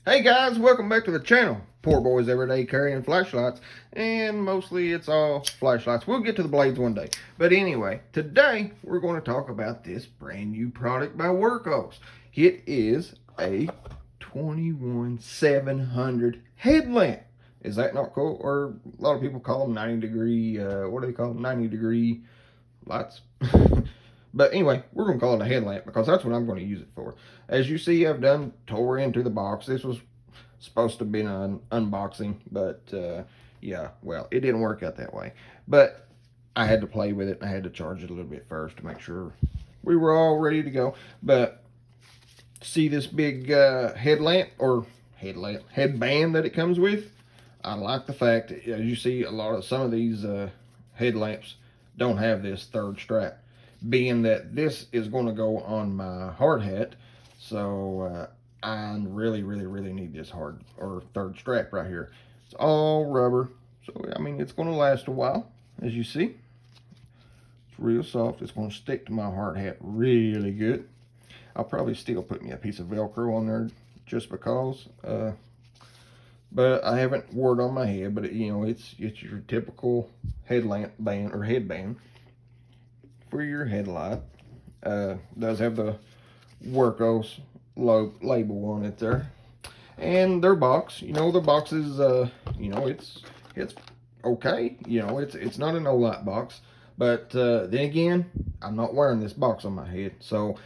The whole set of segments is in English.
Hey guys, welcome back to the channel. Poor boys every day carrying flashlights, and mostly it's all flashlights. We'll get to the blades one day. But anyway, today we're going to talk about this brand new product by Wurkkos. It is a 21700 headlamp. Is that not cool? Or a lot of people call them 90 degree, what do they call them? 90 degree lights. But anyway, we're going to call it a headlamp because that's what I'm going to use it for. As you see, I've done tore into the box. This was supposed to be an unboxing, but yeah, well, it didn't work out that way. But I had to play with it, and I had to charge it a little bit first to make sure we were all ready to go. But see this big headband that it comes with? I like the fact that, as you see, some of these headlamps don't have this third strap, being that this is going to go on my hard hat. So I really need this hard or third strap right here. It's all rubber, so I mean it's going to last a while. As you see, it's real soft. It's going to stick to my hard hat really good. I'll probably still put me a piece of Velcro on there just because. But I haven't wore it on my head. But it's your typical headlamp band or headband for your headlight. Does have the Wurkkos label on it there, and their box. The box is it's okay. It's not an Olight box, but then again, I'm not wearing this box on my head, so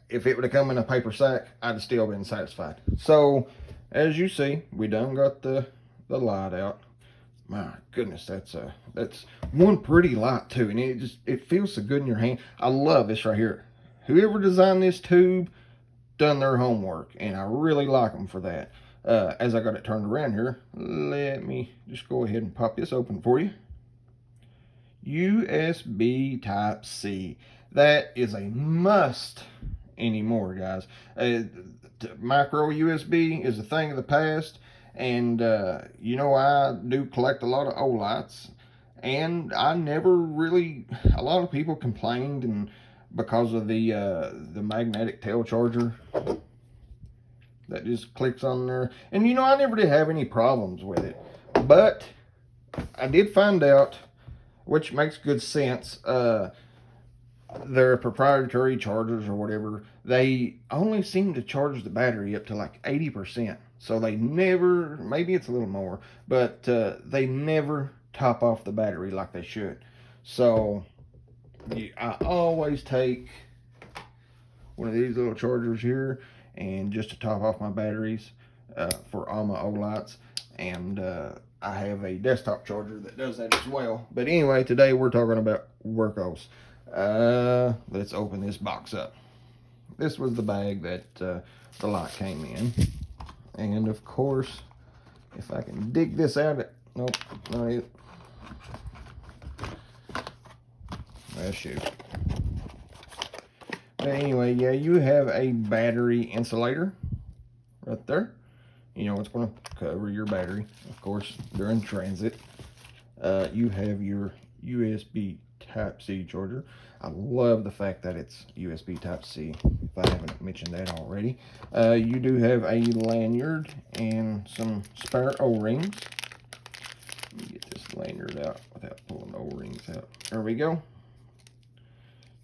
if it would have come in a paper sack, I'd have still been satisfied. So as you see, we done got the light out. My goodness, that's one pretty light too, and it feels so good in your hand. I love this right here. Whoever designed this tube done their homework, and I really like them for that. As I got it turned around here, let me just go ahead and pop this open for you. USB Type-C. That is a must anymore, guys. Micro USB is a thing of the past, and I do collect a lot of Olights, and I never really, a lot of people complained and because of the magnetic tail charger that just clicks on there, and I never did have any problems with it, but I did find out, which makes good sense, their proprietary chargers or whatever, they only seem to charge the battery up to like 80%. So they never, maybe it's a little more, but they never top off the battery like they should. So I always take one of these little chargers here, and just to top off my batteries for all my Olights. And I have a desktop charger that does that as well. But anyway, today we're talking about Wurkkos. Let's open this box up. This was the bag that the light came in, and of course, if I can dig this out, nope, not it. Well, shoot. But anyway, yeah, you have a battery insulator right there. It's going to cover your battery, of course, during transit. You have your USB Type-C charger. I love the fact that it's USB Type-C, if I haven't mentioned that already. You do have a lanyard and some spare O-rings. Let me get this lanyard out without pulling O-rings out. There we go.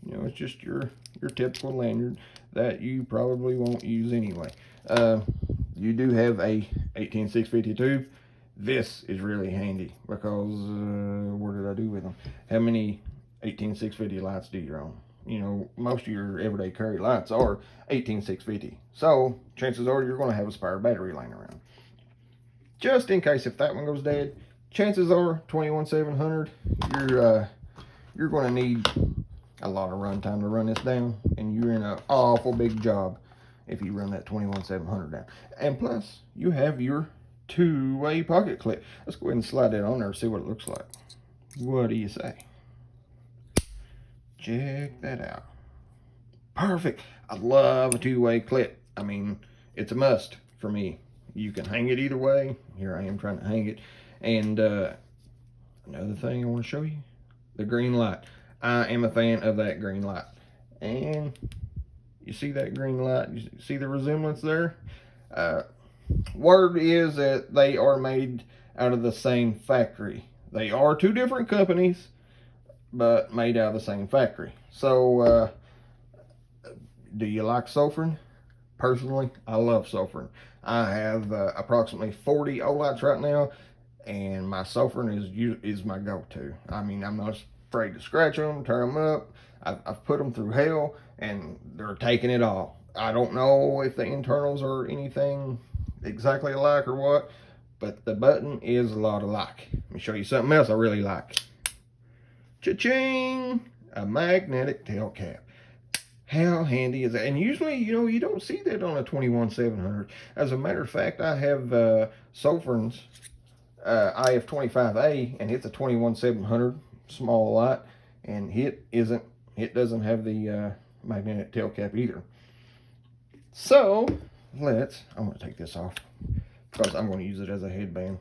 It's just your typical lanyard that you probably won't use anyway. You do have a 18650 tube. This is really handy because what did I do with them? How many 18650 lights do you own? Most of your everyday carry lights are 18650. So chances are you're going to have a spare battery laying around. Just in case if that one goes dead, chances are 21700 you're going to need a lot of run time to run this down, and you're in an awful big job if you run that 21700 down. And plus, you have your two-way pocket clip. Let's go ahead and slide that on there and see what it looks like. What do you say? Check that out. Perfect. I love a two-way clip. I mean, it's a must for me. You can hang it either way. Here I am trying to hang it. And another thing I want to show you, the green light. I am a fan of that green light. And you see that green light? You see the resemblance there? Word is that they are made out of the same factory. They are two different companies, but made out of the same factory. So, do you like sulfuring? Personally, I love sulfuring. I have approximately 40 Olights right now, and my sulfuring is my go-to. I mean, I'm not afraid to scratch them, tear them up. I've put them through hell, and they're taking it all. I don't know if the internals are anything exactly alike or what, but the button is a lot alike. Let me show you something else I really like. Cha-ching! A magnetic tail cap. How handy is that? And usually, you don't see that on a 21700. As a matter of fact, I have Sulfurn's IF25A, and it's a 21700 small light, and it doesn't have the magnetic tail cap either. So I'm going to take this off because I'm going to use it as a headband.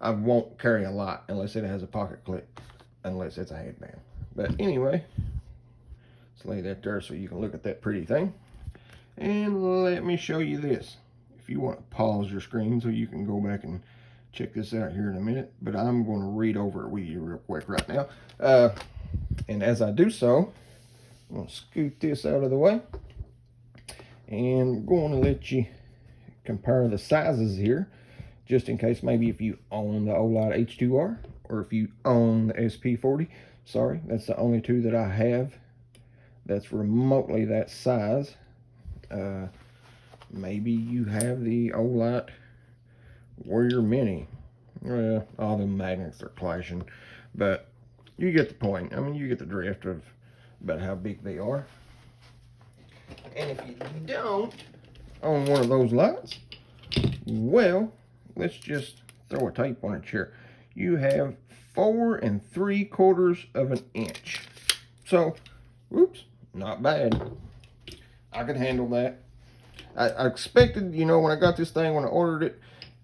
I won't carry a lot unless it has a pocket clip, unless it's a headband. But anyway, let's lay that there so you can look at that pretty thing. And let me show you this. If you want to pause your screen so you can go back and check this out here in a minute, but I'm going to read over it with you real quick right now. And as I do so, I'm going to scoot this out of the way. And we're going to let you compare the sizes here, just in case maybe if you own the Olight H2R or if you own the SP40. Sorry, that's the only two that I have that's remotely that size. Maybe you have the Olight Warrior Mini. Well, all the magnets are clashing, but you get the point. I mean, you get the drift of about how big they are. And if you don't own one of those lights, well, let's just throw a tape on it here. You have 4 3/4 of an inch. So, whoops, not bad. I can handle that. I expected, when I got this thing, when I ordered it,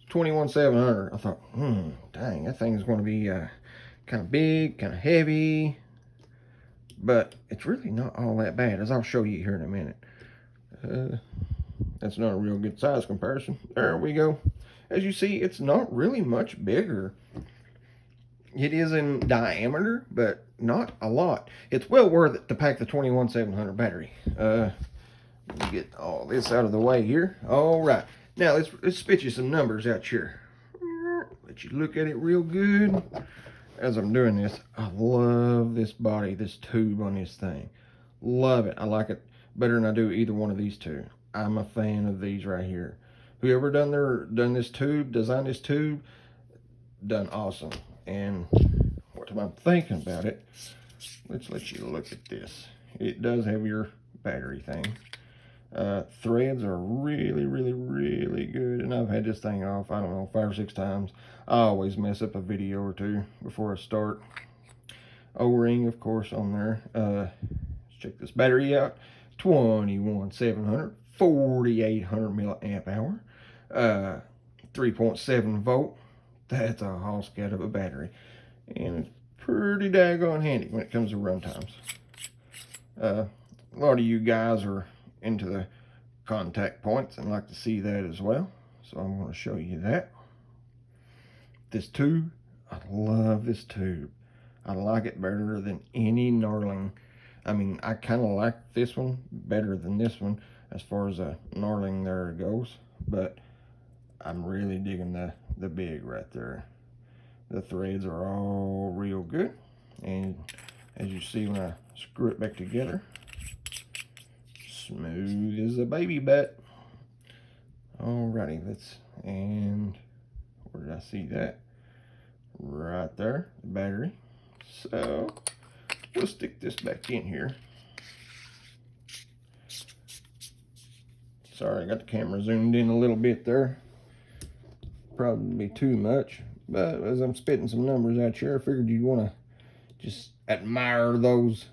21700. I thought, dang, that thing's going to be kind of big, kind of heavy. But it's really not all that bad, as I'll show you here in a minute. That's not a real good size comparison. There we go. As you see, it's not really much bigger. It is in diameter, but not a lot. It's well worth it to pack the 21700 battery. Get all this out of the way here. All right. Now, let's spit you some numbers out here. Let you look at it real good. As I'm doing this, I love this body, this tube on this thing. Love it. I like it better than I do either one of these two. I'm a fan of these right here. Whoever designed this tube, done awesome. And what I'm thinking about it, let's let you look at this. It does have your battery thing. Threads are really, really, really good, and I've had this thing off, I don't know, 5 or 6 times. I always mess up a video or two before I start. O-ring, of course, on there. Let's check this battery out. 21700, 4800 milliamp hour, 3.7 volt. That's a hoss cat of a battery, and it's pretty daggone handy when it comes to run times. A lot of you guys are into the contact points and like to see that as well, so I'm going to show you that. This tube, I love this tube. I like it better than any knurling. I mean, I kind of like this one better than this one as far as a knurling there goes, but I'm really digging the big right there. The threads are all real good, and as you see when I screw it back together, smooth as a baby butt. Alrighty, and where did I see that? Right there, the battery. So we'll stick this back in here. Sorry, I got the camera zoomed in a little bit there. Probably too much, but as I'm spitting some numbers out here, I figured you'd want to just admire those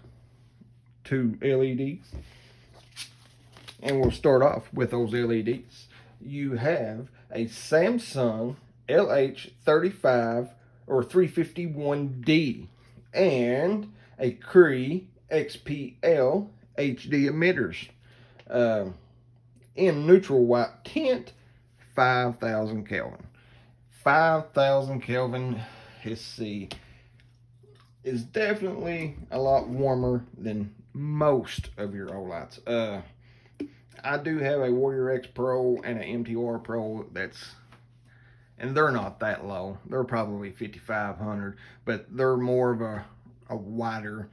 two LEDs. And we'll start off with those LEDs. You have a Samsung LH35 or 351D and a Cree XPL HD emitters in neutral white tint, 5,000 Kelvin. 5,000 Kelvin, let's see, is definitely a lot warmer than most of your Olights. I do have a Warrior X Pro and an MTR Pro and they're not that low. They're probably 5,500, but they're more of a wider,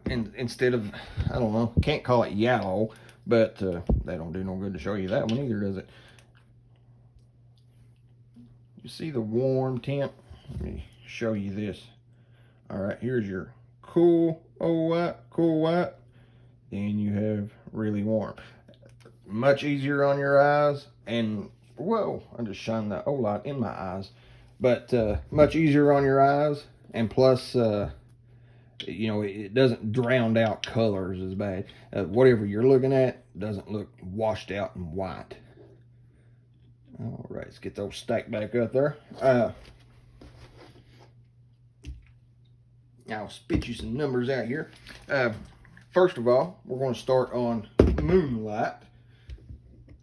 instead of, I don't know, can't call it yellow, but that don't do no good to show you that one either, does it? You see the warm tint? Let me show you this. All right, here's your cool white. Then you have really warm. Much easier on your eyes, and whoa, I just shined the Olight in my eyes. But much easier on your eyes, and plus, you know, it doesn't drown out colors as bad. Whatever you're looking at doesn't look washed out and white. All right, let's get those stacked back up there. I'll spit you some numbers out here. First of all, we're going to start on Moonlight,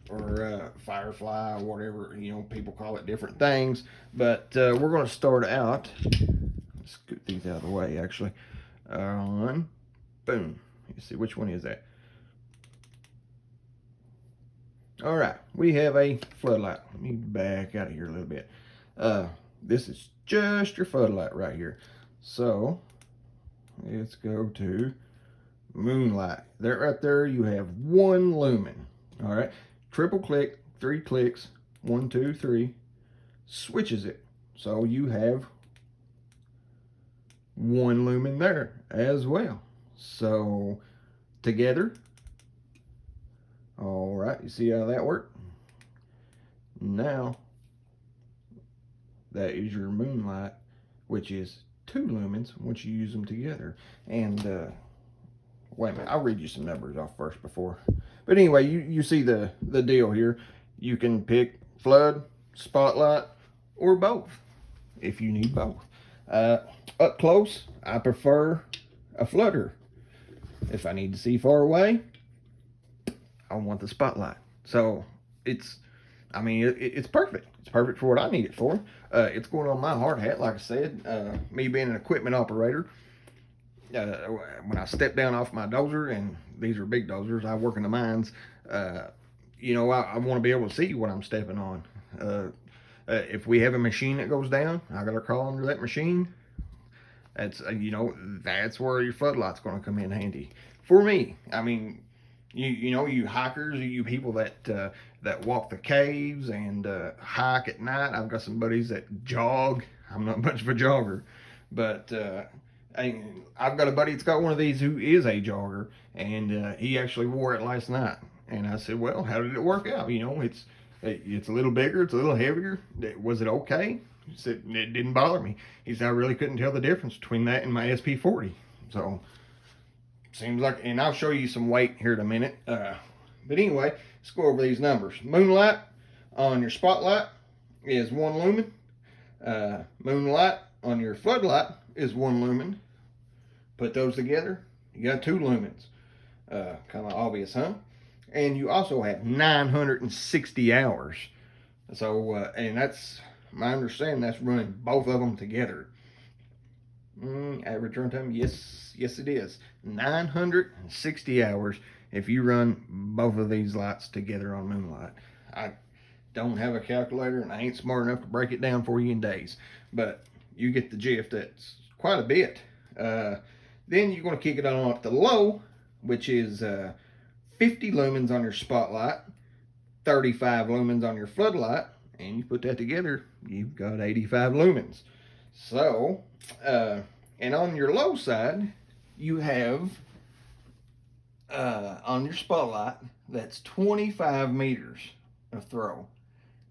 or Firefly, or whatever, you know, people call it different things. But we're going to start out, let's scoot these out of the way actually, on, boom. Let's see, which one is that? All right, we have a floodlight. Let me back out of here a little bit. This is just your floodlight right here. So let's go to Moonlight. That right there, you have 1 lumen. All right, triple click, 3 clicks, 1, 2, 3, switches it. So you have 1 lumen there as well. So together, all right, you see how that worked? Now, that is your Moonlight, which is 2 lumens once you use them together. And wait a minute, I'll read you some numbers off first before. But anyway, you see the deal here. You can pick flood, spotlight, or both if you need both. Up close, I prefer a flooder. If I need to see far away, I want the spotlight. So it's, I mean, it's perfect. It's perfect for what I need it for. It's going on my hard hat, like I said. Me being an equipment operator, when I step down off my dozer, and these are big dozers, I work in the mines, you know, I want to be able to see what I'm stepping on. If we have a machine that goes down, I got to crawl under that machine. That's, you know, that's where your floodlight's going to come in handy. For me, I mean, you know, you hikers, you people that walk the caves and hike at night. I've got some buddies that jog. I'm not much of a jogger, but I've got a buddy that's got one of these who is a jogger, and he actually wore it last night. And I said, well, how did it work out? You know, it's a little bigger, it's a little heavier. Was it okay? He said, it didn't bother me. He said, I really couldn't tell the difference between that and my SP40. So, seems like, and I'll show you some weight here in a minute. But anyway, let's go over these numbers. Moonlight on your spotlight is 1 lumen. Moonlight on your floodlight is 1 lumen. Put those together, you got 2 lumens. Kind of obvious, huh? And you also have 960 hours. So, and that's, my understanding, that's running both of them together. Average runtime, yes it is. 960 hours if you run both of these lights together on Moonlight. I don't have a calculator, and I ain't smart enough to break it down for you in days, but you get the gist. That's quite a bit. Then you're going to kick it on up to low, which is 50 lumens on your spotlight, 35 lumens on your floodlight, and you put that together, you've got 85 lumens. So, and on your low side, you have, on your spotlight, that's 25 meters of throw.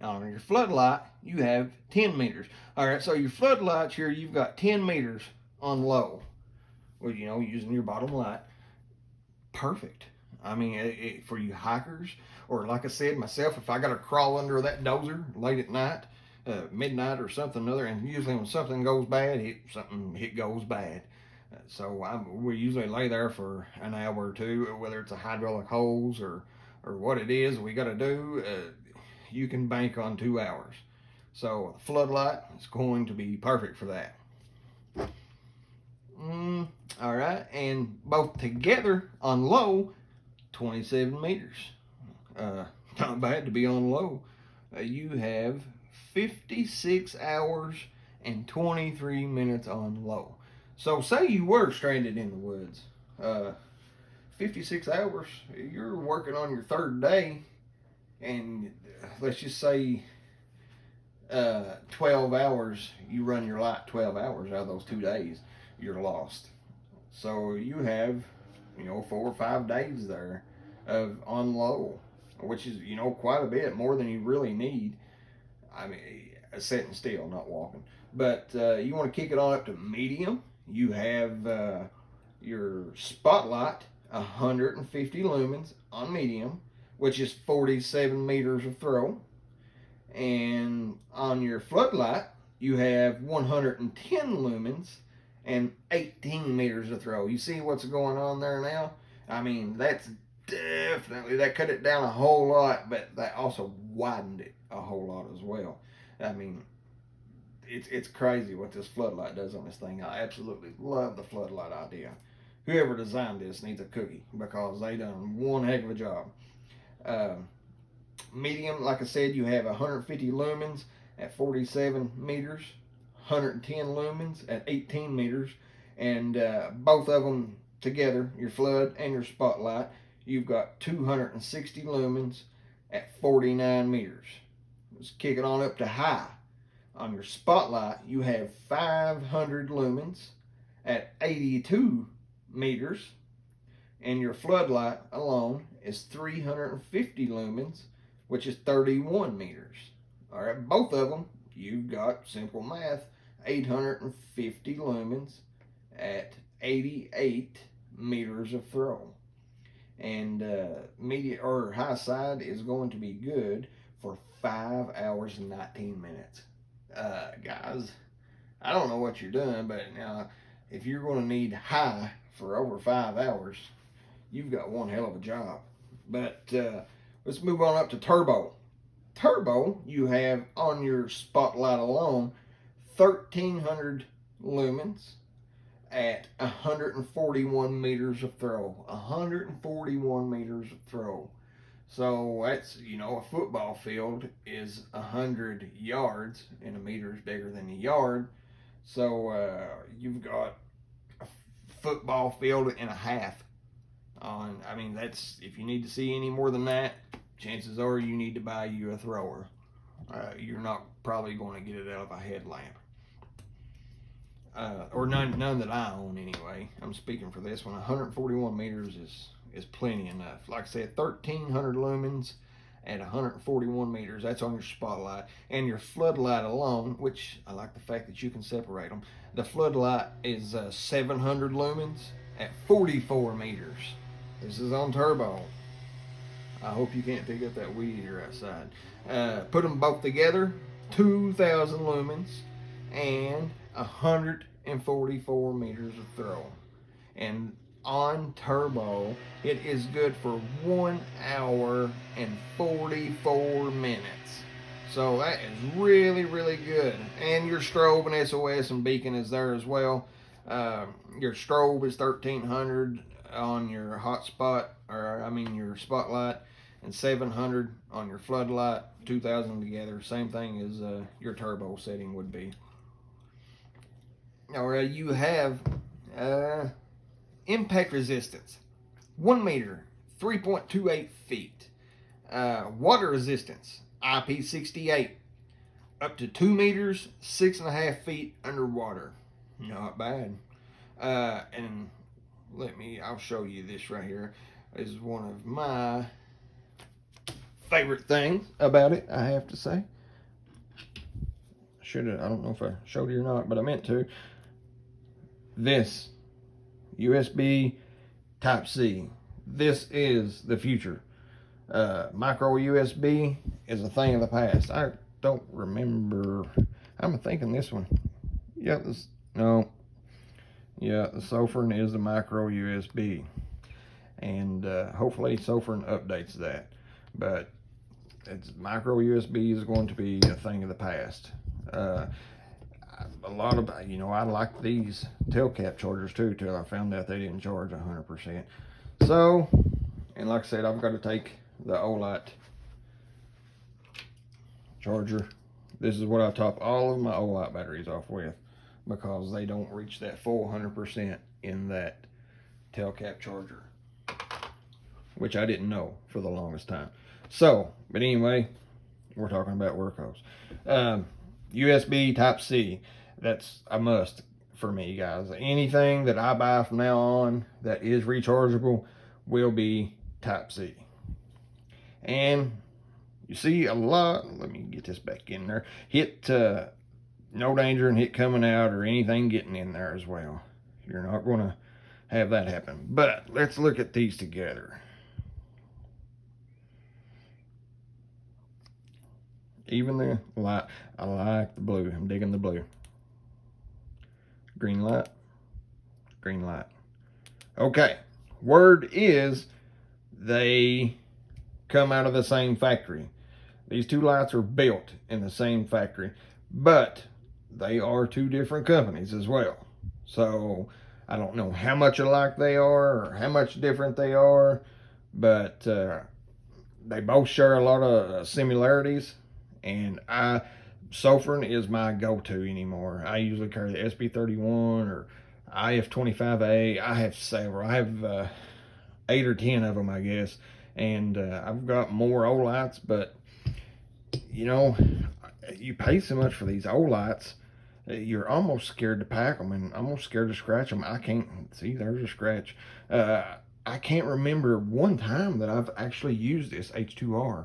Now on your floodlight, you have 10 meters. All right, so your floodlights here, you've got 10 meters on low. Well, you know, using your bottom light. Perfect. I mean, for you hikers, or like I said, myself, if I got to crawl under that dozer late at night, midnight or something or other, and usually when something goes bad, it goes bad. So we usually lay there for an hour or two, whether it's a hydraulic hose or or what it is we got to do, you can bank on 2 hours. So the floodlight is going to be perfect for that. All right, and both together on low, 27 meters. Not bad to be on low. You have 56 hours and 23 minutes on low. So say you were stranded in the woods. 56 hours, you're working on your third day, and let's just say 12 hours, you run your light 12 hours out of those 2 days, you're lost. So you have, 4 or 5 days there of on low, which is, quite a bit more than you really need. I mean, sitting still, not walking. But you want to kick it on up to medium. You have your spotlight, 150 lumens on medium, which is 47 meters of throw. And on your floodlight, you have 110 lumens and 18 meters of throw. You see what's going on there now? I mean, that's definitely, that cut it down a whole lot, but that also widened it a whole lot as well. I mean, it's crazy what this floodlight does on this thing. I absolutely love the floodlight idea. Whoever designed this needs a cookie, because they done one heck of a job. Medium, like I said, you have 150 lumens at 47 meters, 110 lumens at 18 meters, and both of them together, your flood and your spotlight, you've got 260 lumens at 49 meters. Let's kick it on up to high. On your spotlight, you have 500 lumens at 82 meters, and your floodlight alone is 350 lumens, which is 31 meters. All right, both of them, you've got, simple math, 850 lumens at 88 meters of throw. And medium or high side is going to be good for 5 hours and 19 minutes. Guys, I don't know what you're doing, but now if you're going to need high for over 5 hours, you've got one hell of a job. But let's move on up to turbo. Turbo, you have on your spotlight alone 1,300 lumens at 141 meters of throw. 141 meters of throw. So that's, a football field is 100 yards, and a meter is bigger than a yard. So you've got a football field and a half on. I mean, that's, if you need to see any more than that, chances are you need to buy you a thrower. You're not probably going to get it out of a headlamp. Or none that I own anyway. I'm speaking for this one. 141 meters is plenty enough. Like I said, 1,300 lumens at 141 meters. That's on your spotlight. And your floodlight alone, which I like the fact that you can separate them. The floodlight is 700 lumens at 44 meters. This is on turbo. I hope you can't pick up that weed eater outside. Put them both together, 2,000 lumens and 144 meters of throw. And on turbo, it is good for 1 hour and 44 minutes. So that is really, really good. And your strobe and SOS and beacon is there as well. Your strobe is 1,300 on your hotspot, your spotlight, and 700 on your floodlight, 2,000 together. Same thing as your turbo setting would be. All right, you have impact resistance, 1 meter, 3.28 feet. Water resistance, IP68, up to 2 meters, 6.5 feet underwater. Not bad. And I'll show you this right here. This is one of my favorite things about it, I have to say. I don't know if I showed you or not, but I meant to. This USB Type-C. This is the future. Micro USB is a thing of the past. I don't remember. I'm thinking this one. Yeah, the Sophron is the micro USB. and hopefully Sofern updates that. But it's micro USB is going to be a thing of the past. A lot of, I like these tail cap chargers too, till I found out they didn't charge 100%. So, and like I said, I've got to take the Olight charger. This is what I top all of my Olight batteries off with, because they don't reach that full 100% in that tail cap charger, which I didn't know for the longest time. So, but anyway, we're talking about Wurkkos. USB Type-C, that's a must for me, guys. Anything that I buy from now on that is rechargeable will be Type-C. And you see a lot, let me get this back in there, hit no danger and hit coming out or anything getting in there as well. You're not going to have that happen. But let's look at these together. Even the light, I like the blue. I'm digging the blue. Green light, green light. Okay, word is they come out of the same factory. These two lights are built in the same factory, but they are two different companies as well. So I don't know how much alike they are or how much different they are, but they both share a lot of similarities. And Sofern is my go-to anymore. I usually carry the SB31 or IF25A. I have several. I have 8 or 10 of them, I guess. And I've got more Olights, but you pay so much for these Olights, you're almost scared to pack them and almost scared to scratch them. I can't see, there's a scratch. I can't remember one time that I've actually used this H2R.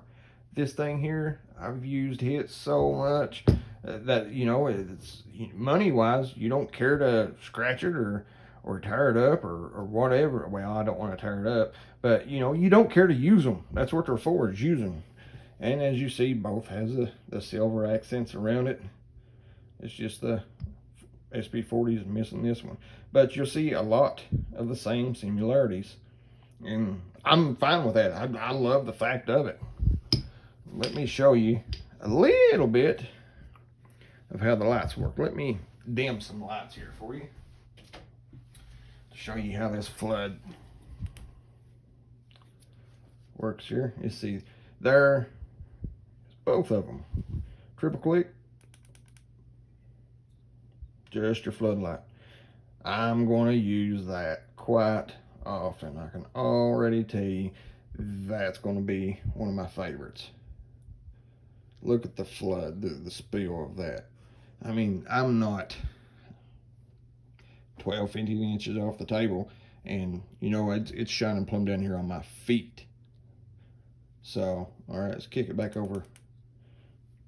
This thing here, I've used it so much that it's money wise, you don't care to scratch it or tear it up or whatever. Well, I don't want to tear it up, but you don't care to use them. That's what they're for, is use them. And as you see, both has the silver accents around it. It's just the SB40 is missing this one, but you'll see a lot of the same similarities, and I'm fine with that. I love the fact of it. Let me show you a little bit of how the lights work. Let me dim some lights here for you to show you how this flood works here. You see there, both of them. Triple click, just your floodlight. I'm going to use that quite often. I can already tell you that's going to be one of my favorites. Look at the flood, the spill of that. I mean, I'm not 12, 15 inches off the table, and it's shining plumb down here on my feet. So, all right, let's kick it back over.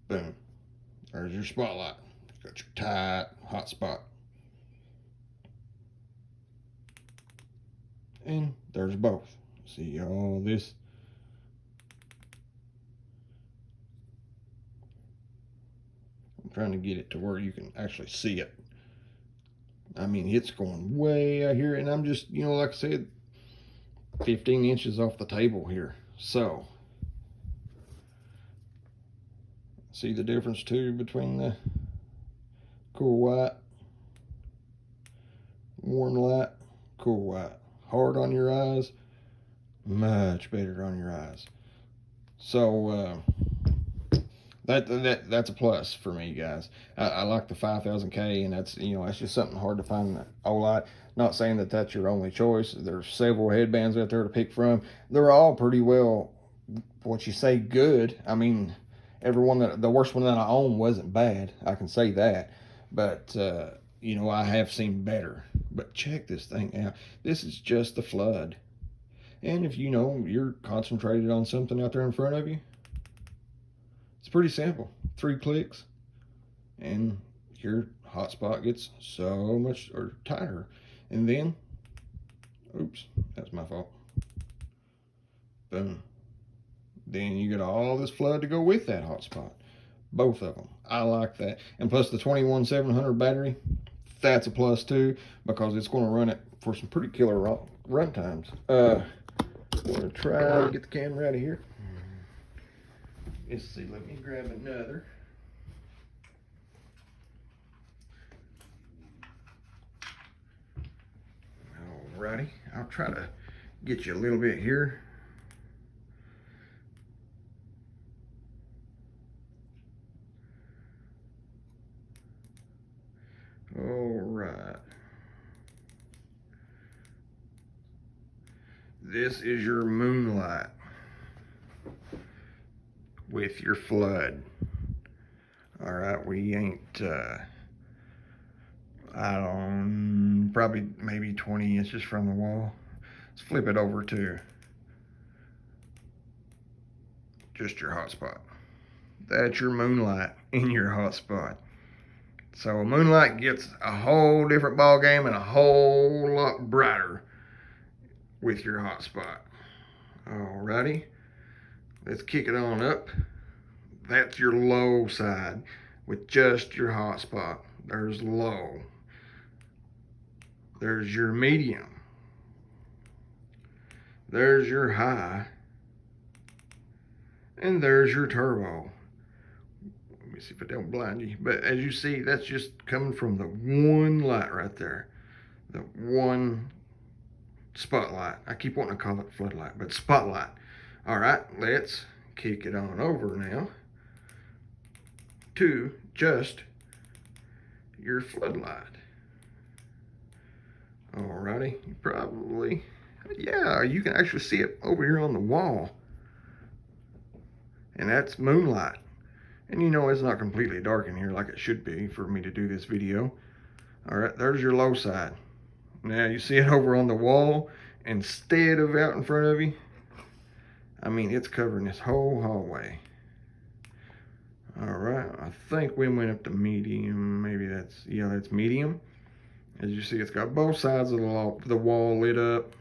Boom. There's your spotlight. Got your tight hot spot. And there's both. See all this? I'm trying to get it to where you can actually see it. I mean, it's going way out here, and I'm just, like I said, 15 inches off the table here. So, see the difference too between the cool white, warm light, cool white. Hard on your eyes, much better on your eyes. So that's a plus for me, guys. I like the 5000K, and that's that's just something hard to find a lot. Not saying that that's your only choice. There's several headbands out there to pick from. They're all pretty well, what you say, good. I mean, the worst one that I own wasn't bad. I can say that, but I have seen better. But check this thing out. This is just the flood. And if you're concentrated on something out there in front of you, it's pretty simple. 3 clicks and your hotspot gets so much or tighter. And then, oops, that's my fault. Boom. Then you get all this flood to go with that hotspot. Both of them. I like that. And plus the 21700 battery, that's a plus too, because it's going to run it for some pretty killer run times. I'm gonna try to get the camera out of here. Let's see, let me grab another. Alrighty, I'll try to get you a little bit here. Alright. This is your moonlight with your flood. Alright, we ain't, I don't, probably maybe 20 inches from the wall. Let's flip it over to just your hotspot. That's your moonlight in your hotspot. So moonlight gets a whole different ball game and a whole lot brighter with your hotspot. Alrighty, let's kick it on up. That's your low side with just your hotspot. There's low. There's your medium. There's your high. And there's your turbo. Let me see if it don't blind you. But as you see, that's just coming from the one light right there. The one spotlight. I keep wanting to call it floodlight, but spotlight. All right, let's kick it on over now to just your floodlight. Alrighty, you probably, yeah, you can actually see it over here on the wall. And that's moonlight. And you know it's not completely dark in here like it should be for me to do this video. Alright, there's your low side. Now you see it over on the wall instead of out in front of you. I mean, it's covering this whole hallway. Alright, I think we went up to medium. Maybe that's, yeah, that's medium. As you see, it's got both sides of the wall lit up.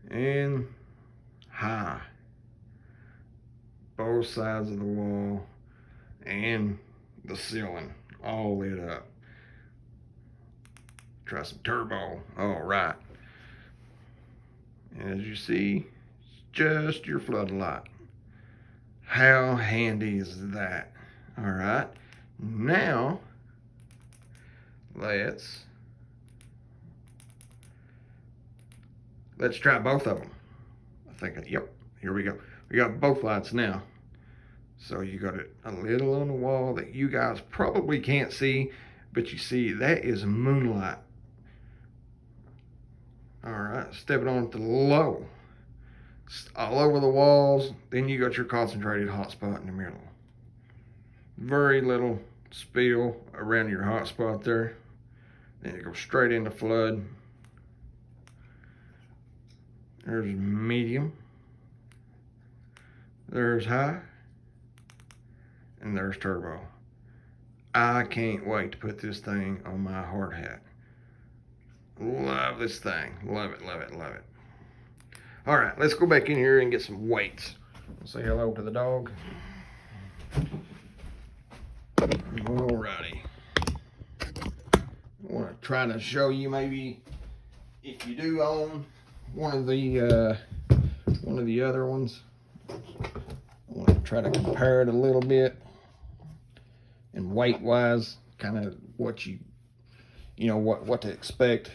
And high. Both sides of the wall and the ceiling all lit up. Try some turbo. Alright. As you see, it's just your floodlight. How handy is that? Alright. Now, let's try both of them. I think, yep, here we go. We got both lights now. So you got it a little on the wall that you guys probably can't see, but you see that is moonlight. Alright, step it on to low. All over the walls, then you got your concentrated hotspot in the middle. Very little spill around your hotspot there. Then it goes straight into flood. There's medium. There's high. And there's turbo. I can't wait to put this thing on my hard hat. Love this thing. Love it, love it, love it. All right, let's go back in here and get some weights. Say hello to the dog. All righty. I want to try to show you maybe if you do own one of the other ones. I want to try to compare it a little bit, and weight wise, kind of what what to expect.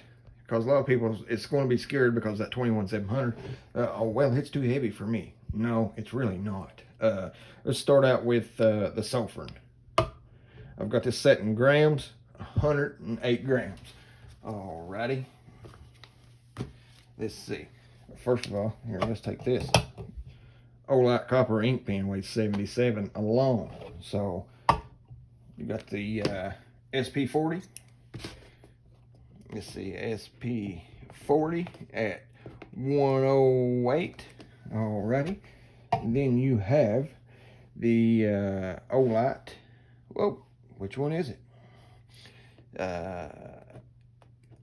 Because a lot of people, it's going to be scared because that 21700, oh well, it's too heavy for me. No, it's really not. Let's start out with the sulfurin. I've got this set in grams, 108 grams. Alrighty. Let's see. First of all, here, let's take this. Olight copper ink pen weighs 77 alone. So you got the SP40. Let's see, SP40 at 108. Alrighty. And then you have the Olight. Whoa, which one is it?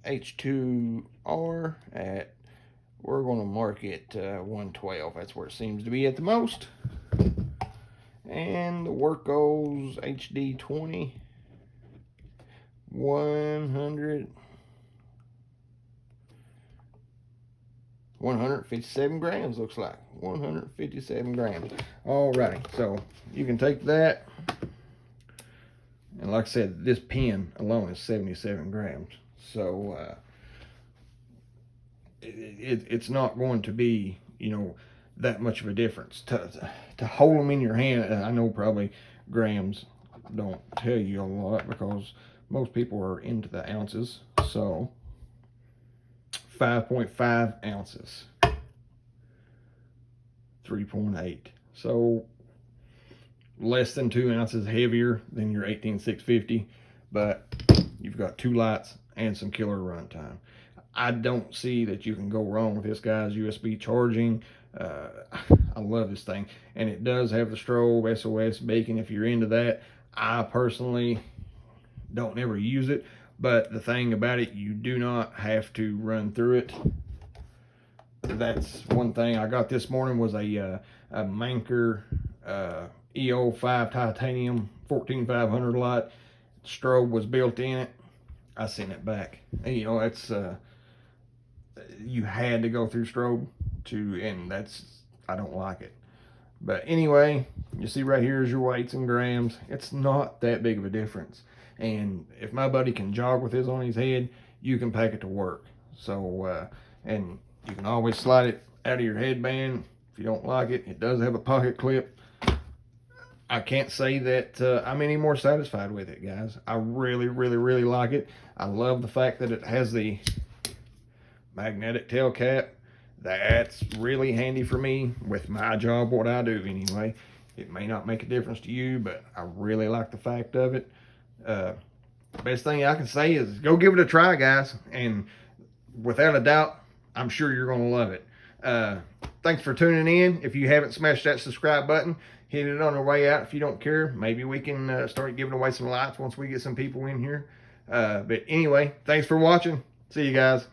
H2R at, we're going to mark it 112. That's where it seems to be at the most. And the Wurkkos HD-20 100. 157 grams, looks like. 157 grams. Alrighty, so you can take that. And like I said, this pin alone is 77 grams. So it's not going to be, you know, that much of a difference. To hold them in your hand, I know probably grams don't tell you a lot because most people are into the ounces. So 5.5 ounces. 3.8. So less than 2 ounces heavier than your 18650, but you've got 2 lights and some killer run time. I don't see that you can go wrong with this, guys. USB charging. I love this thing, and it does have the strobe, SOS, beacon if you're into that. I personally don't ever use it, but the thing about it, you do not have to run through it. That's one thing I got this morning was a Manker EO5 titanium 14500 light. Strobe was built in it. I sent it back. And, you know, that's you had to go through strobe to, and that's, I don't like it. But anyway, you see right here is your weights and grams. It's not that big of a difference. And if my buddy can jog with this on his head, you can pack it to work. So and you can always slide it out of your headband if you don't like it. It does have a pocket clip. I can't say that I'm any more satisfied with it, guys. I really, really, really like it. I love the fact that it has the magnetic tail cap. That's really handy for me with my job, what I do anyway. It may not make a difference to you, but I really like the fact of it. Best thing I can say is go give it a try, guys. And without a doubt, I'm sure you're going to love it. Thanks for tuning in. If you haven't smashed that subscribe button, hit it on the way out if you don't care. Maybe we can start giving away some lights once we get some people in here. But anyway, thanks for watching. See you guys.